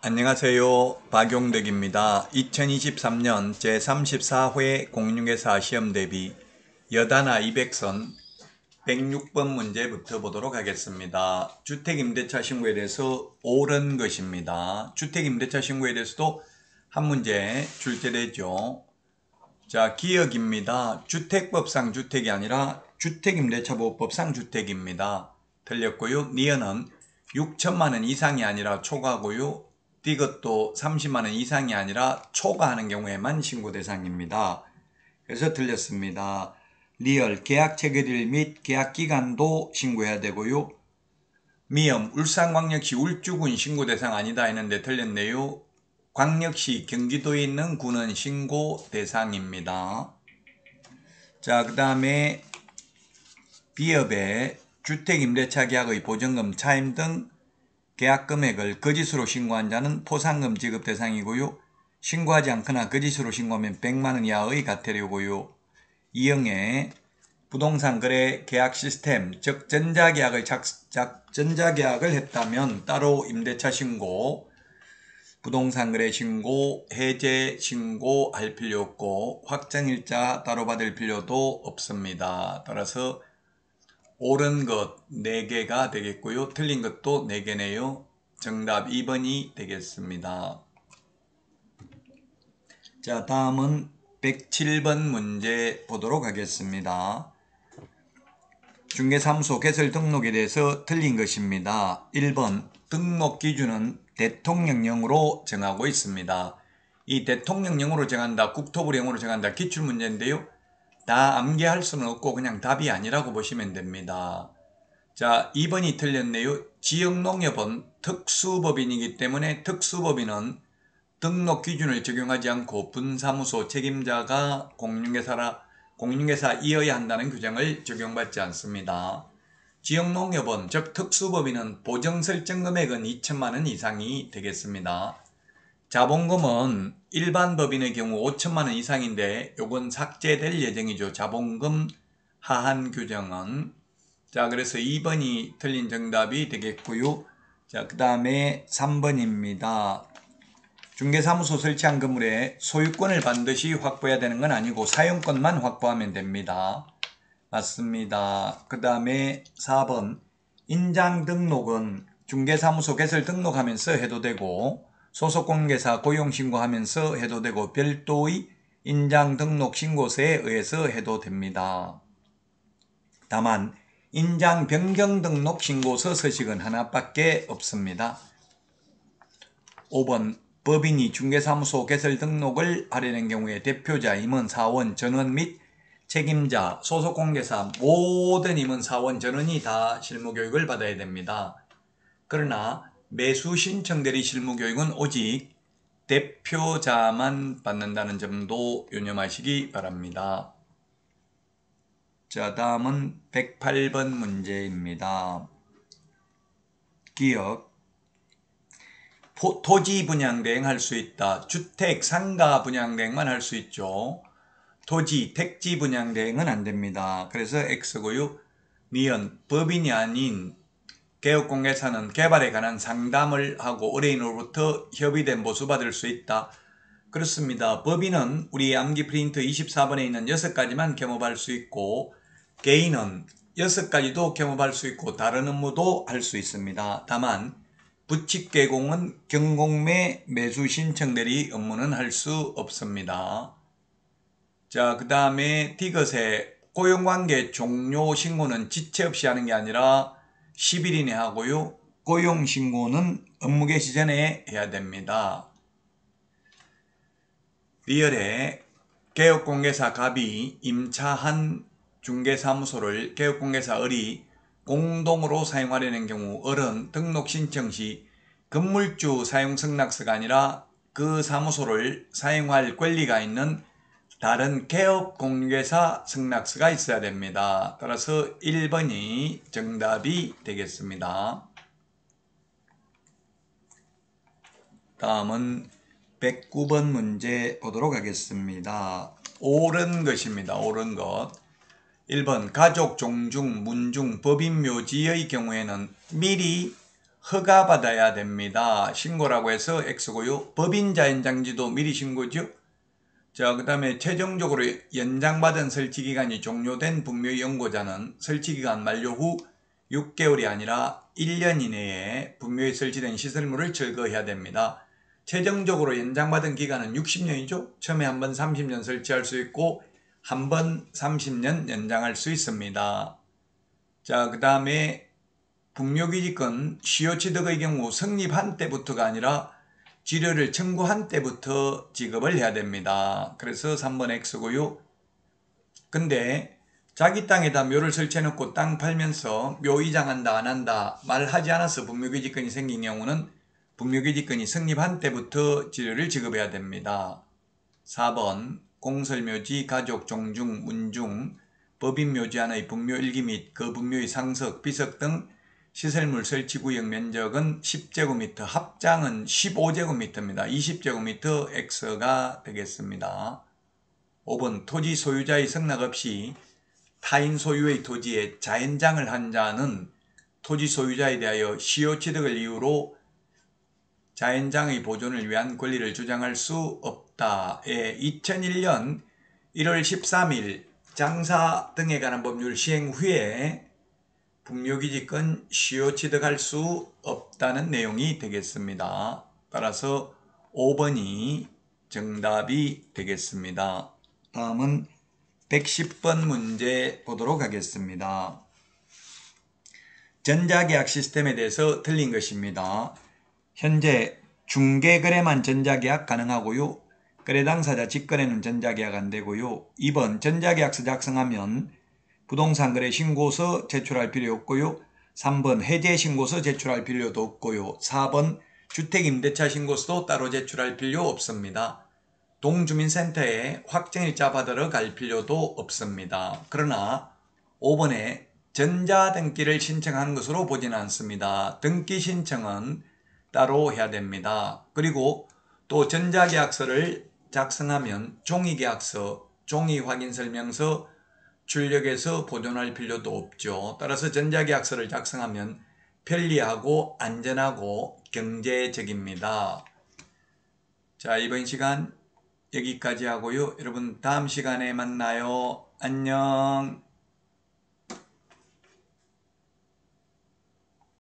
안녕하세요. 박용덕입니다. 2023년 제34회 공인중개사 시험 대비 여단아 200선 106번 문제부터 보도록 하겠습니다. 주택임대차 신고에 대해서 옳은 것입니다. 주택임대차 신고에 대해서도 한 문제 출제되죠. 자, 기억입니다. 주택법상 주택이 아니라 주택임대차보호법상 주택입니다. 틀렸고요. 니은은 6천만 원 이상이 아니라 초과고요. 디귿도 30만 원 이상이 아니라 초과하는 경우에만 신고 대상입니다. 그래서 틀렸습니다. 리얼 계약 체결일 및 계약 기간도 신고해야 되고요. 미음 울산광역시 울주군 신고 대상 아니다 했는데 틀렸네요. 광역시 경기도에 있는 군은 신고 대상입니다. 자, 그 다음에 비업의 주택임대차 계약의 보증금, 차임 등 계약 금액을 거짓으로 신고한 자는 포상금 지급 대상이고요. 신고하지 않거나 거짓으로 신고하면 100만 원 이하의 과태료고요. 이형의 부동산 거래 계약 시스템, 즉 전자계약을 했다면 따로 임대차 신고, 부동산 거래 신고, 해제 신고 할 필요 없고 확정일자 따로 받을 필요도 없습니다. 따라서 옳은 것 4개가 되겠고요. 틀린 것도 4개네요. 정답 2번이 되겠습니다. 자, 다음은 107번 문제 보도록 하겠습니다. 중개사무소 개설 등록에 대해서 틀린 것입니다. 1번 등록 기준은 대통령령으로 정하고 있습니다. 이 대통령령으로 정한다, 국토부령으로 정한다, 기출문제인데요. 다 암기할 수는 없고 그냥 답이 아니라고 보시면 됩니다. 자, 2번이 틀렸네요. 지역농협은 특수법인이기 때문에 특수법인은 등록 기준을 적용하지 않고 분사무소 책임자가 공인중개사이어야 한다는 규정을 적용받지 않습니다. 지역농협은 즉 특수법인은 보정 설정 금액은 2천만 원 이상이 되겠습니다. 자본금은 일반 법인의 경우 5천만 원 이상인데 요건 삭제될 예정이죠. 자본금 하한 규정은. 자, 그래서 2번이 틀린 정답이 되겠고요. 자, 그 다음에 3번입니다. 중개사무소 설치한 건물에 소유권을 반드시 확보해야 되는 건 아니고 사용권만 확보하면 됩니다. 맞습니다. 그 다음에 4번 인장 등록은 중개사무소 개설 등록하면서 해도 되고 소속공개사 고용신고하면서 해도 되고 별도의 인장 등록 신고서에 의해서 해도 됩니다. 다만 인장 변경 등록 신고서 서식은 하나밖에 없습니다. 5번 법인이 중개사무소 개설 등록을 하려는 경우에 대표자, 임원, 사원, 전원 및 책임자, 소속공개사 모든 임원, 사원, 전원이 다 실무교육을 받아야 됩니다. 그러나 매수 신청 대리 실무교육은 오직 대표자만 받는다는 점도 유념하시기 바랍니다. 자, 다음은 108번 문제입니다. 기억 토지 분양대행 할 수 있다. 주택, 상가 분양대행만 할 수 있죠. 토지, 택지 분양대행은 안 됩니다. 그래서 X고요. 니은 법인이 아닌 개업공개사는 개발에 관한 상담을 하고 의뢰인으로부터 협의된 보수 받을 수 있다. 그렇습니다. 법인은 우리 암기 프린트 24번에 있는 6가지만 겸업할 수 있고 개인은 6가지도 겸업할 수 있고 다른 업무도 할 수 있습니다. 다만 부칙개공은 경공매 매수 신청 대리 업무는 할 수 없습니다. 자, 그 다음에 디귿의 고용관계 종료 신고는 지체 없이 하는 게 아니라 10일 이내 하고요. 고용신고는 업무 개시 전에 해야 됩니다. 리얼의 개업공개사 갑이 임차한 중개사무소를 개업공개사 을이 공동으로 사용하려는 경우 을은 등록 신청 시 건물주 사용 승낙서가 아니라 그 사무소를 사용할 권리가 있는 다른 개업공개사 승낙서가 있어야 됩니다. 따라서 1번이 정답이 되겠습니다. 다음은 109번 문제 보도록 하겠습니다. 옳은 것입니다. 옳은 것. 1번 가족, 종중, 문중, 법인 묘지의 경우에는 미리 허가받아야 됩니다. 신고라고 해서 X고요. 법인자연장지도 미리 신고죠. 자, 그 다음에 최종적으로 연장받은 설치기간이 종료된 분묘의 연고자는 설치기간 만료 후 6개월이 아니라 1년 이내에 분묘에 설치된 시설물을 철거해야 됩니다. 최종적으로 연장받은 기간은 60년이죠. 처음에 한번 30년 설치할 수 있고 한 번 30년 연장할 수 있습니다. 자, 그 다음에 분묘기지권 시효취득의 경우 성립한 때부터가 아니라 지료를 청구한 때부터 지급을 해야 됩니다. 그래서 3번 X고요. 근데 자기 땅에다 묘를 설치해놓고 땅 팔면서 묘 이장한다 안 한다 말하지 않아서 분묘기지권이 생긴 경우는 분묘기지권이 성립한 때부터 지료를 지급해야 됩니다. 4번 공설묘지, 가족, 종중, 문중, 법인묘지 안의 분묘 일기 및 그 분묘의 상석, 비석 등 시설물 설치구역 면적은 10제곱미터, 합장은 15제곱미터입니다. 20제곱미터 X가 되겠습니다. 5번 토지 소유자의 승낙 없이 타인 소유의 토지에 자연장을 한 자는 토지 소유자에 대하여 시효취득을 이유로 자연장의 보존을 위한 권리를 주장할 수 없다. 2001년 1월 13일 장사 등에 관한 법률 시행 후에 분묘기지권 시효취득할 수 없다는 내용이 되겠습니다. 따라서 5번이 정답이 되겠습니다. 다음은 110번 문제 보도록 하겠습니다. 전자계약 시스템에 대해서 틀린 것입니다. 현재 중개거래만 전자계약 가능하고요. 거래 당사자 직거래는 전자계약 안 되고요. 2번 전자계약서 작성하면 부동산 거래 신고서 제출할 필요 없고요. 3번 해제 신고서 제출할 필요도 없고요. 4번 주택임대차 신고서도 따로 제출할 필요 없습니다. 동주민센터에 확정일자 받으러 갈 필요도 없습니다. 그러나 5번에 전자등기를 신청하는 것으로 보지는 않습니다. 등기 신청은 따로 해야 됩니다. 그리고 또 전자계약서를 작성하면 종이계약서, 종이확인설명서 출력해서 보존할 필요도 없죠. 따라서 전자계약서를 작성하면 편리하고 안전하고 경제적입니다. 자, 이번 시간 여기까지 하고요. 여러분 다음 시간에 만나요. 안녕.